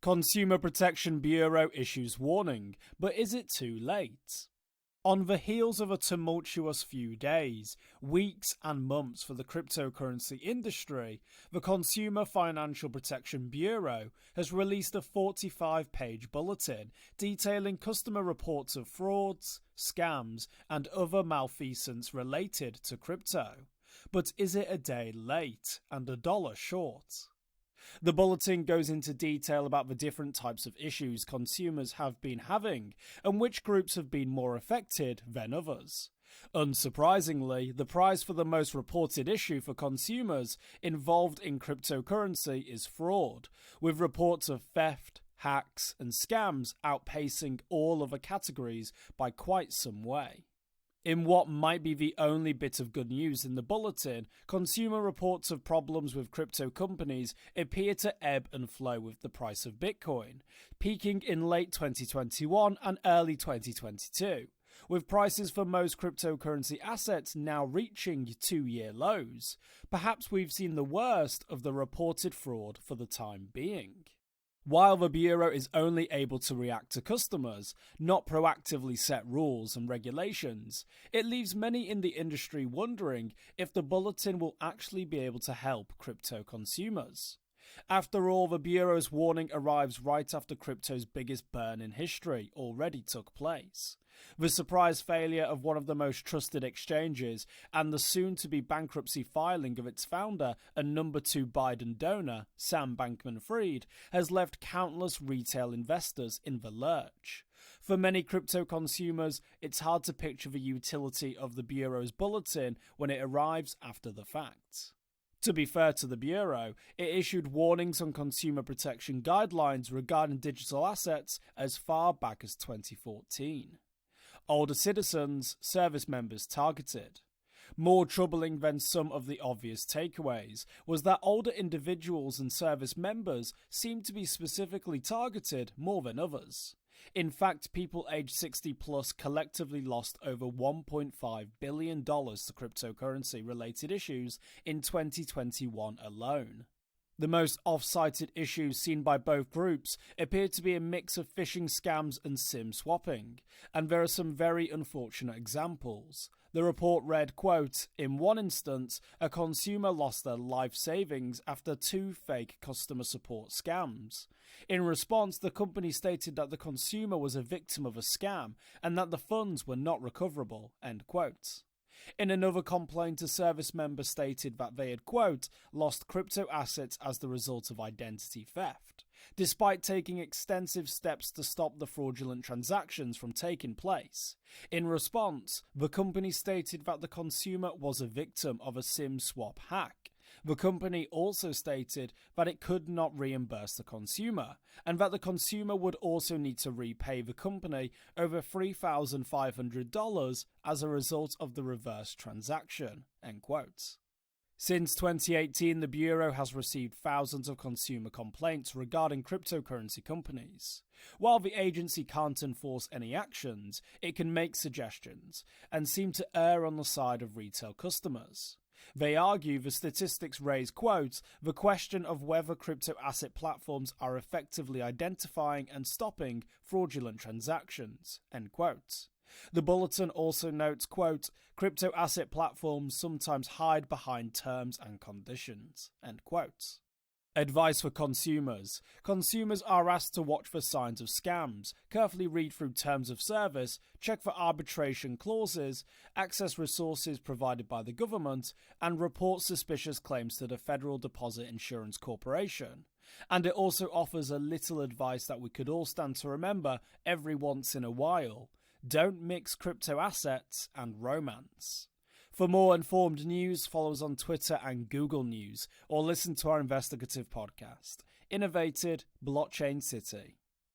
Consumer Protection Bureau issues warning, but is it too late? On the heels of a tumultuous few days, weeks and months for the cryptocurrency industry, the Consumer Financial Protection Bureau has released a 45-page bulletin detailing customer reports of frauds, scams, and other malfeasance related to crypto. But is it a day late and a dollar short? The bulletin goes into detail about the different types of issues consumers have been having and which groups have been more affected than others. Unsurprisingly, the prize for the most reported issue for consumers involved in cryptocurrency is fraud, with reports of theft, hacks, and scams outpacing all other categories by quite some way. In what might be the only bit of good news in the bulletin, consumer reports of problems with crypto companies appear to ebb and flow with the price of Bitcoin, peaking in late 2021 and early 2022, with prices for most cryptocurrency assets now reaching 2-year lows. Perhaps we've seen the worst of the reported fraud for the time being. While the Bureau is only able to react to customers, not proactively set rules and regulations, it leaves many in the industry wondering if the bulletin will actually be able to help crypto consumers. After all, the Bureau's warning arrives right after crypto's biggest burn in history already took place. The surprise failure of one of the most trusted exchanges and the soon-to-be bankruptcy filing of its founder and number 2 Biden donor, Sam Bankman-Fried, has left countless retail investors in the lurch. For many crypto consumers, it's hard to picture the utility of the Bureau's bulletin when it arrives after the fact. To be fair to the Bureau, it issued warnings on consumer protection guidelines regarding digital assets as far back as 2014. Older citizens, service members targeted. More troubling than some of the obvious takeaways was that older individuals and service members seemed to be specifically targeted more than others. In fact, people aged 60 plus collectively lost over $1.5 billion to cryptocurrency related issues in 2021 alone. The most off-cited issues seen by both groups appear to be a mix of phishing scams and SIM swapping, and there are some very unfortunate examples. The report read, quote, "In one instance, a consumer lost their life savings after 2 fake customer support scams. In response, the company stated that the consumer was a victim of a scam and that the funds were not recoverable," end quote. In another complaint, a service member stated that they had, quote, "lost crypto assets as the result of identity theft, despite taking extensive steps to stop the fraudulent transactions from taking place. In response, the company stated that the consumer was a victim of a SIM swap hack. The company also stated that it could not reimburse the consumer, and that the consumer would also need to repay the company over $3,500 as a result of the reverse transaction," end quote. Since 2018, the Bureau has received thousands of consumer complaints regarding cryptocurrency companies. While the agency can't enforce any actions, it can make suggestions and seem to err on the side of retail customers. They argue the statistics raise, quote, "the question of whether crypto asset platforms are effectively identifying and stopping fraudulent transactions," end quote. The bulletin also notes, quote, "crypto asset platforms sometimes hide behind terms and conditions," end quote. Advice for consumers. Consumers are asked to watch for signs of scams, carefully read through terms of service, check for arbitration clauses, access resources provided by the government, and report suspicious claims to the Federal Deposit Insurance Corporation. And it also offers a little advice that we could all stand to remember every once in a while. Don't mix crypto assets and romance. For more informed news, follow us on Twitter and Google News, or listen to our investigative podcast, Innovated Blockchain City.